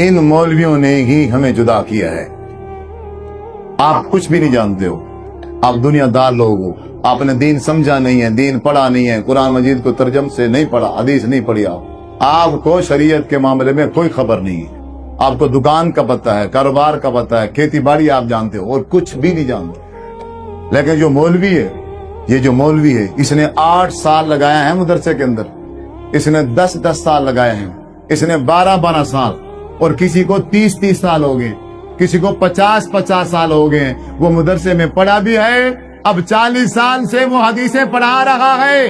इन मौलवियों ने ही हमें जुदा किया है। आप कुछ भी नहीं जानते हो, आप दुनियादार लोग हो, आपने दीन समझा नहीं है, दीन पढ़ा नहीं है, कुरान मजीद को तर्जम से नहीं पढ़ा, हदीस नहीं पढ़ी, आपको शरीयत के मामले में कोई खबर नहीं है। आपको दुकान का पता है, कारोबार का पता है, खेती बाड़ी आप जानते हो और कुछ भी नहीं जानते। लेकिन जो मौलवी है, ये जो मौलवी है, इसने 8 साल लगाया है मदरसे के अंदर, इसने 10-10 साल लगाए हैं, इसने 12-12 साल, और किसी को 30-30 साल हो गए, किसी को 50-50 साल हो गए। वो मदरसे में पढ़ा भी है, अब 40 साल से वो हदीसें पढ़ा रहा है,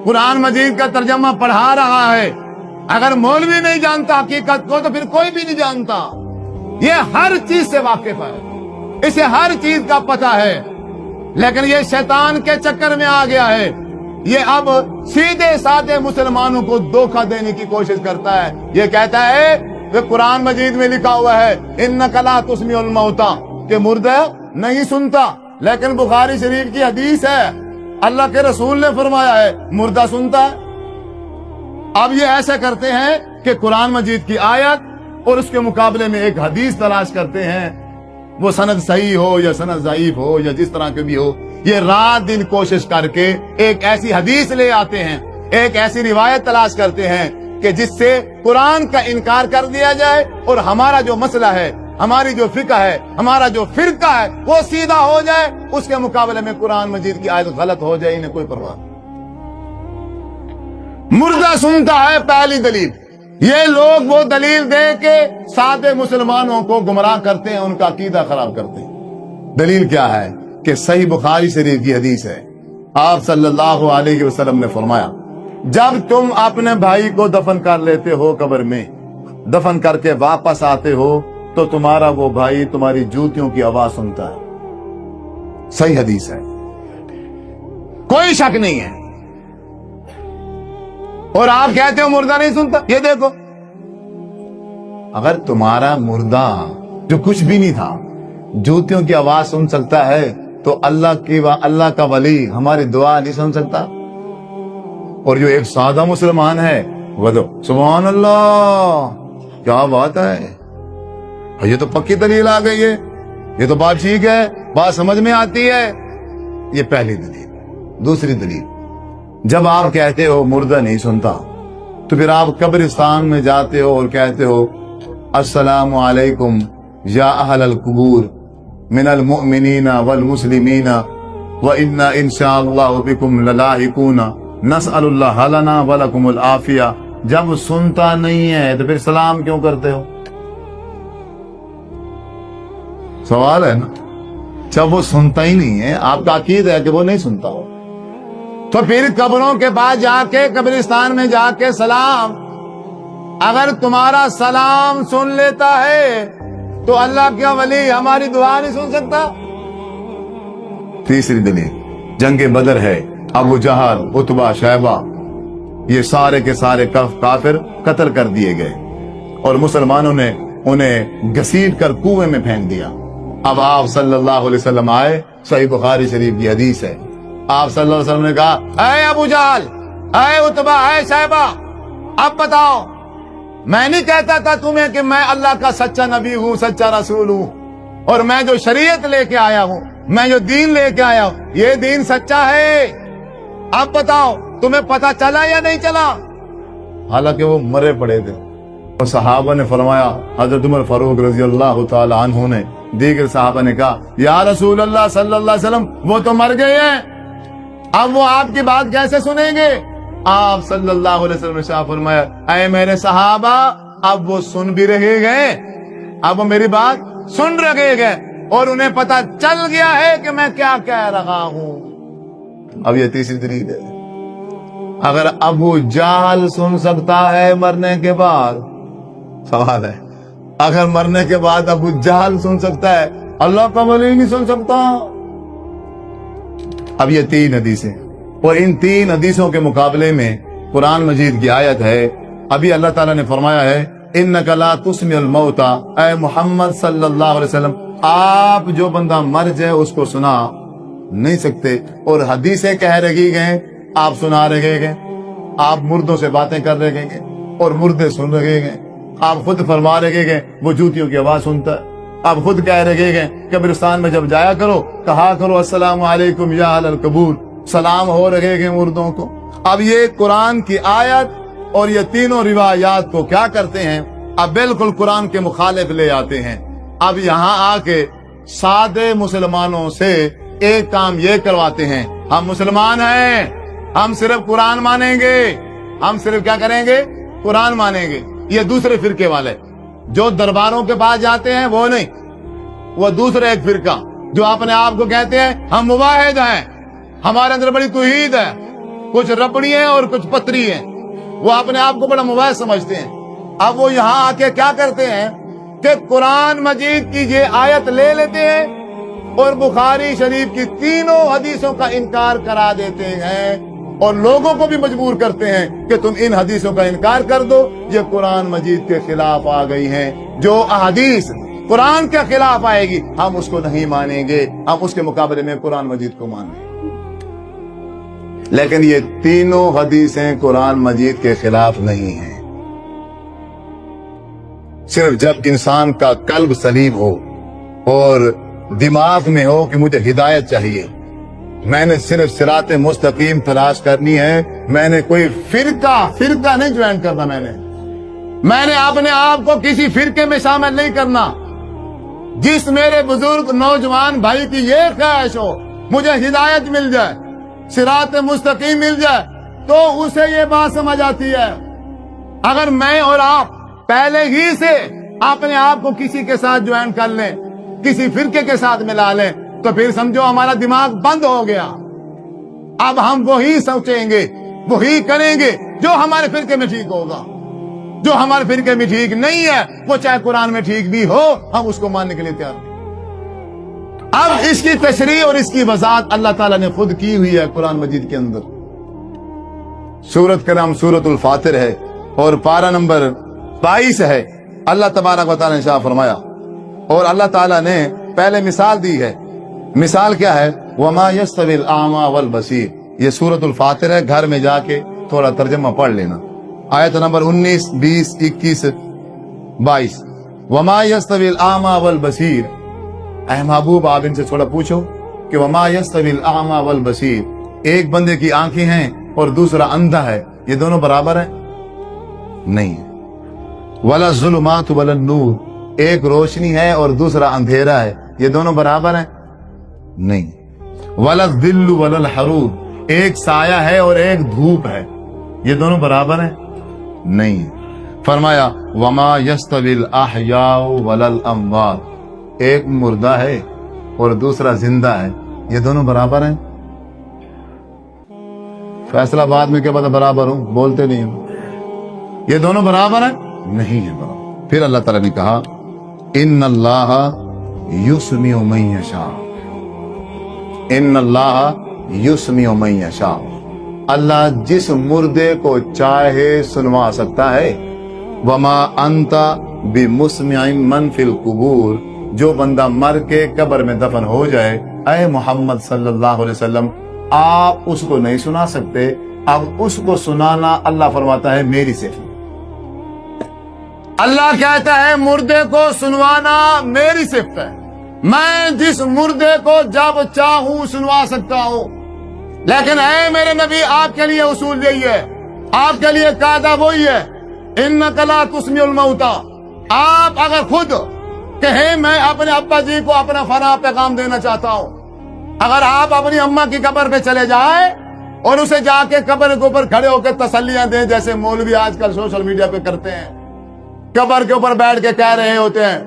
कुरान मजीद का तर्जमा पढ़ा रहा है। अगर मौलवी नहीं जानता हकीकत को तो फिर कोई भी नहीं जानता। ये हर चीज से वाकिफ है, इसे हर चीज का पता है, लेकिन ये शैतान के चक्कर में आ गया है। ये अब सीधे साधे मुसलमानों को धोखा देने की कोशिश करता है। ये कहता है कि कुरान मजीद में लिखा हुआ है इन्नका ला तुस्मिउल मौता, कि मुर्दा नहीं सुनता, लेकिन बुखारी शरीफ की हदीस है, अल्लाह के रसूल ने फरमाया है मुर्दा सुनता है। अब ये ऐसा करते हैं कि कुरान मजीद की आयत और उसके मुकाबले में एक हदीस तलाश करते हैं, वो सनद सही हो या सनद ज़ईफ हो या जिस तरह के भी हो, ये रात दिन कोशिश करके एक ऐसी हदीस ले आते हैं, एक ऐसी रिवायत तलाश करते हैं कि जिससे कुरान का इनकार कर दिया जाए और हमारा जो मसला है, हमारी जो फिक़ह है, हमारा जो फिरका है, वो सीधा हो जाए। उसके मुकाबले में कुरान मजीद की आयत गलत हो जाए, इन्हें कोई परवाह नहीं। मुर्दा सुनता है पहली दलील। ये लोग वो दलील दे के सादे मुसलमानों को गुमराह करते हैं, उनका अकीदा खराब करते हैं। दलील क्या है कि सही बुखारी शरीफ की हदीस है, आप सल्लल्लाहु अलैहि वसल्लम ने फरमाया, जब तुम अपने भाई को दफन कर लेते हो कब्र में, दफन करके वापस आते हो तो तुम्हारा वो भाई तुम्हारी जूतियों की आवाज सुनता है। सही हदीस है, कोई शक नहीं है। और आप कहते हो मुर्दा नहीं सुनता। ये देखो, अगर तुम्हारा मुर्दा जो कुछ भी नहीं था जूतियों की आवाज सुन सकता है तो अल्लाह का वली हमारी दुआ नहीं सुन सकता। और जो एक सादा मुसलमान है वो तो सुभान अल्लाह, क्या बात है, ये तो पक्की दलील आ गई है, ये तो बात ठीक है, बात समझ में आती है। ये पहली दलील। दूसरी दलील, जब आप कहते हो मुर्दा नहीं सुनता तो फिर आप कब्रिस्तान में जाते हो और कहते हो अस्सलामु अलैकुम या अहलल कुबूर मिनल मुअमिनीना वल मुस्लिमीना व इन्ना इंशाअल्लाहु बिकुम ललाहिकूना नसअलुल्लाह लना व लकुमुल आफिया। जब सुनता नहीं है तो फिर सलाम क्यों करते हो? सवाल है ना। जब वो सुनता ही नहीं है, आपका अकीदा है कि वो नहीं सुनता हो, तो फिर कब्रों के पास जाके कब्रिस्तान में जाके सलाम, अगर तुम्हारा सलाम सुन लेता है तो अल्लाह का वली हमारी दुआ नहीं सुन सकता। तीसरी दलील, जंगे बदर है, अबू जहल, उतबा, शैबा, ये सारे के सारे काफिर कत्ल कर दिए गए और मुसलमानों ने उन्हें घसीट कर कुएं में फेंक दिया। अब आप सल्लल्लाहु अलैहि वसल्लम आए, सही बुखारी शरीफ की हदीस है, आप सल्लल्लाहु अलैहि वसल्लम ने कहा, ऐ अबू जहल, ऐ उतबा, ऐ शैबा, अब बताओ, मैं नहीं कहता था तुम्हें कि मैं अल्लाह का सच्चा नबी हूँ, सच्चा रसूल हूँ, और मैं जो शरीयत लेके आया हूँ, मैं जो दीन लेके आया हूँ, ये दीन सच्चा है। अब बताओ तुम्हें पता चला या नहीं चला? हालांकि वो मरे पड़े थे। और सहाबा ने फरमाया, हजरत उमर फारूक रजी अल्लाह तआला अन्हु ने, दीगर सहाबा ने कहा, या रसूल अल्लाह सल्लल्लाहु अलैहि वसल्लम, वो तो मर गए हैं, अब वो आपकी बात कैसे सुनेंगे? आप सल्लल्लाहु अलैहि वसल्लम ने फरमाया, ऐ मेरे सहाबा, अब वो सुन भी रहे गए, अब वो मेरी बात सुन रहे गए और उन्हें पता चल गया है कि मैं क्या कह रहा हूं। अब ये तीसरी दलील है, अगर अबू जहल सुन सकता है मरने के बाद, सवाल है, अगर मरने के बाद अबू जहल सुन सकता है, अल्लाह का वली नहीं सुन सकता। अब ये 3 हदीसें, और इन 3 हदीसों के मुकाबले में कुरान मजीद की आयत है। अभी अल्लाह ताला ने फरमाया है, इन्नका ला तुस्मिउल मौता, ऐ मोहम्मद सल्लल्लाहु अलैहि वसल्लम, आप जो बंदा मर जाए उसको सुना नहीं सकते, और हदीसें कह रही गए, आप सुना रहे गए, आप मुर्दों से बातें कर रहे गए और मुर्दे सुन रहे गए। آپ خود فرما رہے گئے وہ جوتیوں کی آواز سنتا ہے. آپ خود کہہ رہے گئے قبرستان میں جب جایا کرو کہا کرو السلام علیکم یا اہل القبور, سلام ہو رہے گئے مردوں کو. اب یہ قرآن کی آیت اور یہ تینوں روایات کو کیا کرتے ہیں, اب بالکل قرآن کے مخالف لے آتے ہیں. اب یہاں آ کے سادے مسلمانوں سے ایک کام یہ کرواتے ہیں, ہم مسلمان ہیں, ہم صرف قرآن مانیں گے, ہم صرف کیا کریں گے, قرآن مانیں گے. یہ دوسرے فرقے والے جو درباروں کے پاس جاتے ہیں وہ نہیں, وہ دوسرے ایک فرقہ جو اپنے آپ کو کہتے ہیں ہم مواحد ہیں, ہمارے اندر بڑی توحید ہے, کچھ ربڑی ہیں اور کچھ پتری ہیں, وہ اپنے آپ کو بڑا مواحد سمجھتے ہیں. اب وہ یہاں آ کے کیا کرتے ہیں کہ قرآن مجید کی یہ آیت لے لیتے ہیں اور بخاری شریف کی تینوں حدیثوں کا انکار کرا دیتے ہیں اور لوگوں کو بھی مجبور کرتے ہیں کہ تم ان حدیثوں کا انکار کر دو, یہ قرآن مجید کے خلاف آ گئی ہیں. جو احادیث قرآن کے خلاف آئے گی ہم اس کو نہیں مانیں گے, ہم اس کے مقابلے میں قرآن مجید کو مانیں گے. لیکن یہ تینوں حدیثیں قرآن مجید کے خلاف نہیں ہیں. صرف جب انسان کا قلب سلیم ہو اور دماغ میں ہو کہ مجھے ہدایت چاہیے, میں نے صرف صراط مستقیم تلاش کرنی ہے, میں نے کوئی فرقہ نہیں جوائن کرنا, میں نے اپنے آپ کو کسی فرقے میں شامل نہیں کرنا. جس میرے بزرگ نوجوان بھائی کی یہ خواہش ہو مجھے ہدایت مل جائے, صراط مستقیم مل جائے, تو اسے یہ بات سمجھ آتی ہے. اگر میں اور آپ پہلے ہی سے اپنے آپ کو کسی کے ساتھ جوائن کر لیں, کسی فرقے کے ساتھ ملا لیں, تو پھر سمجھو ہمارا دماغ بند ہو گیا. اب ہم وہی سوچیں گے, وہی کریں گے جو ہمارے فرقے میں ٹھیک ہوگا. جو ہمارے فرقے میں ٹھیک نہیں ہے وہ چاہے قرآن میں ٹھیک بھی ہو ہم اس کو ماننے کے لیے تیار ہیں. اب اس کی تشریح اور اس کی وضاحت اللہ تعالیٰ نے خود کی ہوئی ہے قرآن مجید کے اندر. سورت کا نام سورت الفاتر ہے اور پارہ نمبر 22 ہے. اللہ تبارک و تعالیٰ نے ارشاد فرمایا اور اللہ تعالیٰ نے پہلے مثال دی ہے. مثال کیا ہے, وما یستوی الاعمی والبصیر. یہ سورت الفاتر ہے, گھر میں جا کے تھوڑا ترجمہ پڑھ لینا. آیت نمبر 19, 20, 21, 22. وما یستوی الاعمی والبصیر. اے محبوب آپ ان سے تھوڑا پوچھو کہ وما یستوی الاعمی والبصیر, ایک بندے کی آنکھیں ہیں اور دوسرا اندھا ہے, یہ دونوں برابر ہیں؟ نہیں. ولا الظلمات ولا النور, ایک روشنی ہے اور دوسرا اندھیرا ہے, یہ دونوں برابر ہیں؟ نہیں. ولا الظل ولا الحرور, ایک سایہ ہے اور ایک دھوپ ہے, یہ دونوں برابر ہیں؟ نہیں. فرمایا وما یستوی الاحیاء ولا الاموات, ایک مردہ ہے اور دوسرا زندہ ہے, یہ دونوں برابر ہیں؟ فیصلہ بعد میں کیا پتہ برابر ہوں, بولتے نہیں ہوں. یہ دونوں برابر ہیں؟ نہیں ہے برابر. پھر اللہ تعالیٰ نے کہا ان اللہ یسمع من یشاء, ان اللہ یسمع من یشاء, اللہ جس مردے کو چاہے سنوا سکتا ہے. وما انت بمسمع من فی القبور, جو بندہ مر کے قبر میں دفن ہو جائے اے محمد صلی اللہ علیہ وسلم آپ اس کو نہیں سنا سکتے. اب اس کو سنانا اللہ فرماتا ہے میری صفت. اللہ کہتا ہے مردے کو سنوانا میری صفت ہے, میں جس مردے کو جب چاہوں سنوا سکتا ہوں. لیکن اے میرے نبی آپ کے لیے اصول یہی ہے, آپ کے لیے قاعدہ وہی ہے, انک لا تسمع الموتى. آپ اگر خود کہیں میں اپنے ابا جی کو اپنا فنا پیغام دینا چاہتا ہوں, اگر آپ اپنی اماں کی قبر پہ چلے جائیں اور اسے جا کے قبر کے اوپر کھڑے ہو کے تسلیاں دیں جیسے مولوی آج کل سوشل میڈیا پہ کرتے ہیں, قبر کے اوپر بیٹھ کے کہہ رہے ہوتے ہیں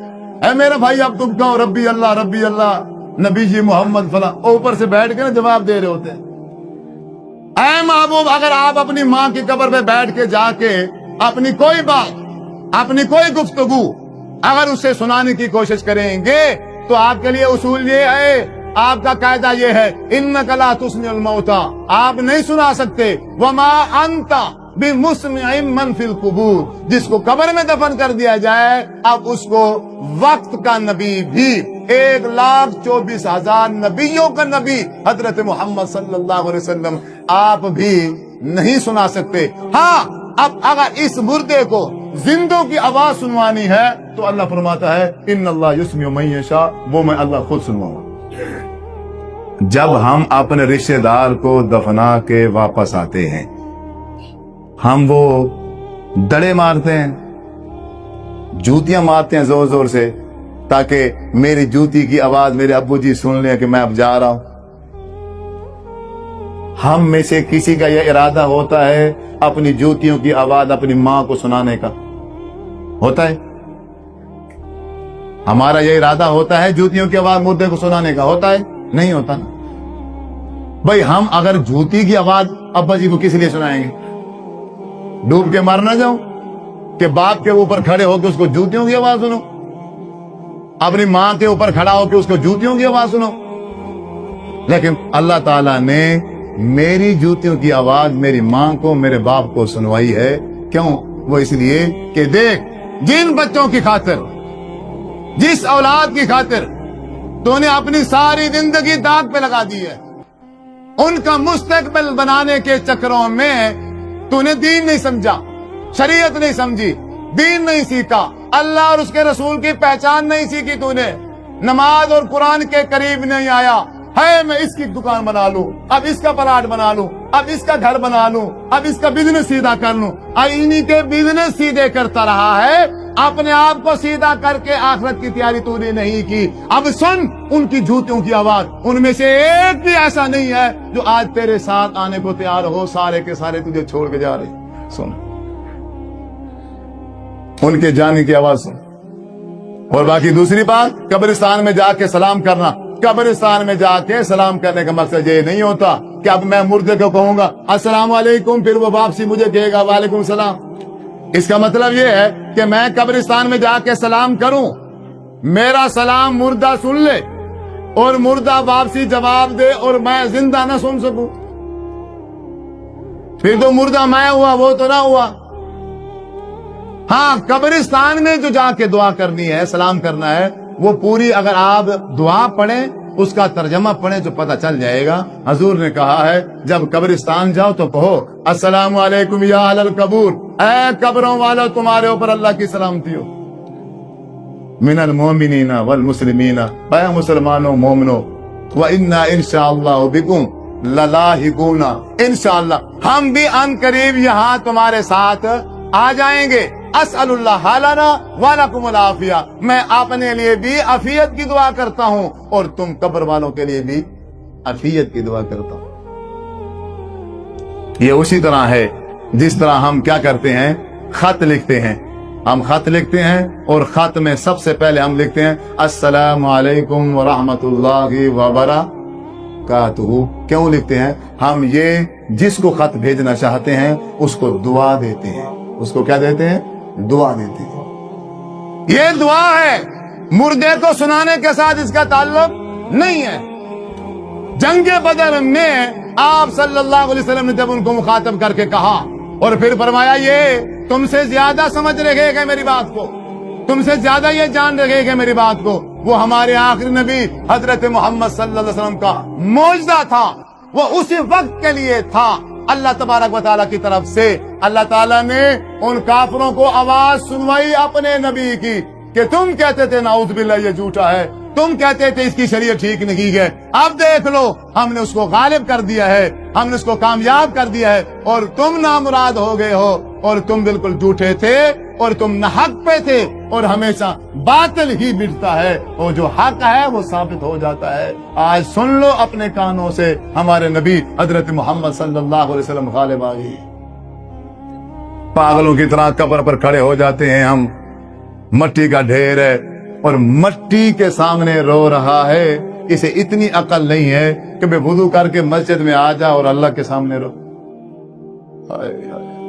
اے میرے بھائی اب تم کہو ربی اللہ نبی جی محمد فلاں, اوپر سے بیٹھ کے نا جواب دے رہے ہوتے ہیں. اے محبوب اگر آپ اپنی ماں کی قبر پہ بیٹھ کے جا کے اپنی کوئی بات, اپنی کوئی گفتگو اگر اسے سنانے کی کوشش کریں گے تو آپ کے لیے اصول یہ ہے, آپ کا قاعدہ یہ ہے انک لا تسمع الموتى, آپ نہیں سنا سکتے. وما انت بمسمع من فی القبور, جس کو قبر میں دفن کر دیا جائے اب اس کو وقت کا نبی بھی 1,24,000 نبیوں کا نبی حضرت محمد صلی اللہ علیہ وسلم آپ بھی نہیں سنا سکتے. ہاں اب اگر اس مردے کو जिंदों की आवाज सुनवानी है तो अल्लाह फरमाता है इन्नल्लाह युस्मिउ मन यशा, वो मैं अल्लाह खुद सुनवाऊंगा। जब हम अपने रिश्तेदार को दफना के वापस आते हैं, हम वो दड़े मारते हैं, जूतियां मारते हैं जोर जोर से, ताकि मेरी जूती की आवाज मेरे अब्बू जी सुन लें कि मैं अब जा रहा हूं। हम में से किसी का यह इरादा होता है अपनी जूतियों की आवाज अपनी मां को सुनाने का? होता है? हमारा यह इरादा होता है जूतियों की आवाज मुर्दे को सुनाने का? होता है? नहीं होता ना भाई। हम अगर जूती की आवाज अब्बा जी को किस लिए सुनाएंगे? डूब के मर ना जाऊं कि बाप के ऊपर खड़े होकर उसको जूतियों की आवाज सुनो, अपनी मां के ऊपर खड़ा होकर उसको जूतियों की आवाज सुनो। लेकिन अल्लाह ताला ने मेरी जूतियों की आवाज मेरी मां को, मेरे बाप को सुनवाई है। क्यों? वो इसलिए कि देख, जिन बच्चों की खातिर, जिस औलाद की खातिर तूने अपनी सारी जिंदगी दाग पे लगा दी है, उनका मुस्तकबिल बनाने के चक्करों में तूने दीन नहीं समझा, शरीयत नहीं समझी, दीन नहीं सीखा, अल्लाह और उसके रसूल की पहचान नहीं सीखी तूने, नमाज और कुरान के करीब नहीं आया है। मैं इसकी दुकान बना लूं, अब इसका प्लाट बना लूं, अब इसका घर बना लूं, अब इसका बिजनेस सीधा कर लूं। इन्हीं के बिजनेस सीधे करता रहा है, अपने आप को सीधा करके आखिरत की तैयारी तूने नहीं की। अब सुन उनकी जूतियों की आवाज, उनमें से एक भी ऐसा नहीं है जो आज तेरे साथ आने को तैयार हो, सारे के सारे तुझे छोड़ के जा रहे। सुन उनके जाने की आवाज सुन। और बाकी दूसरी बात, कब्रिस्तान में जाके सलाम करना। कब्रिस्तान में जाके सलाम करने का मकसद ये नहीं होता कि अब मैं मुर्दे को कहूंगा अस्सलाम वालेकुम, फिर वो वापसी मुझे कहेगा वालेकुम सलाम। इसका मतलब ये है कि मैं कब्रिस्तान में जाके सलाम करूं, मेरा सलाम मुर्दा सुन ले और मुर्दा वापसी जवाब दे और मैं जिंदा ना सुन सकूं, फिर तो मुर्दा मैं हुआ, वो तो ना हुआ। हाँ, कब्रिस्तान में जो जाके दुआ करनी है, सलाम करना है, वो पूरी अगर आप दुआ पढ़ें, उसका तर्जमा पढ़ें तो पता चल जाएगा। हजूर ने कहा है जब कब्रिस्तान जाओ तो कहो अस्सलामु अलैकुम या अहलल कबूर, ऐ कब्रों वालों तुम्हारे ऊपर अल्लाह की सलामती हो। मिनल मोमिनीना वल मुस्लिमीना, ऐ मुसलमानों मोमिनो, व इन्ना इंशाअल्लाह बिकुम ललाहिकूना, इंशाअल्लाह हम भी अनकरीब यहाँ तुम्हारे साथ आ जाएंगे। अस्अलुल्लाह हालाना वालकुमुल आफिया, मैं अपने लिए भी अफियत की दुआ करता हूं और तुम कब्र वालों के लिए भी अफियत की दुआ करता हूं। ये उसी तरह है जिस तरह हम क्या करते हैं, खत लिखते हैं। हम खत लिखते हैं और खत में सबसे पहले हम लिखते हैं अस्सलामु अलैकुम व रहमतुल्लाहि व बरकातुहू। क्यों लिखते हैं? हम ये जिसको खत भेजना चाहते हैं उसको दुआ देते हैं। उसको क्या देते हैं? दुआ देते हैं। ये दुआ है, मुर्दे को सुनाने के साथ इसका ताल्लुक नहीं है। जंगे बदर में आप सल्लल्लाहु अलैहि वसल्लम ने जब उनको मुखातब करके कहा और फिर फरमाया ये तुमसे ज्यादा समझ रखेगा मेरी बात को, तुमसे ज्यादा ये जान रखेगा मेरी बात को, वो हमारे आखिरी नबी हजरत मोहम्मद सल्लल्लाहु अलैहि वसल्लम का मौजज़ा था, वो उसी वक्त के लिए था। अल्लाह तबारक व तआला की तरफ से अल्लाह ताला ने उन काफिरों को आवाज सुनवाई अपने नबी की कि तुम कहते थे नाउज़ बिल्लाह ये झूठा है, तुम कहते थे इसकी शरीयत ठीक नहीं है, अब देख लो हमने उसको गालिब कर दिया है, हमने उसको कामयाब कर दिया है और तुम नामुराद हो गए हो और तुम बिल्कुल झूठे थे और तुम नाहक पे थे और हमेशा बातिल ही मिटता है और जो हक है वो साबित हो जाता है। आज सुन लो अपने कानों से, हमारे नबी हजरत मोहम्मद सल्लल्लाहु अलैहि वसल्लम गालिब आ गए। पागलों की तरह कब्र पर खड़े हो जाते हैं हम, मट्टी का ढेर है और मट्टी के सामने रो रहा है। इसे इतनी अकल नहीं है कि मैं वुदू करके मस्जिद में आ जा और अल्लाह के सामने रो। हाय हाय।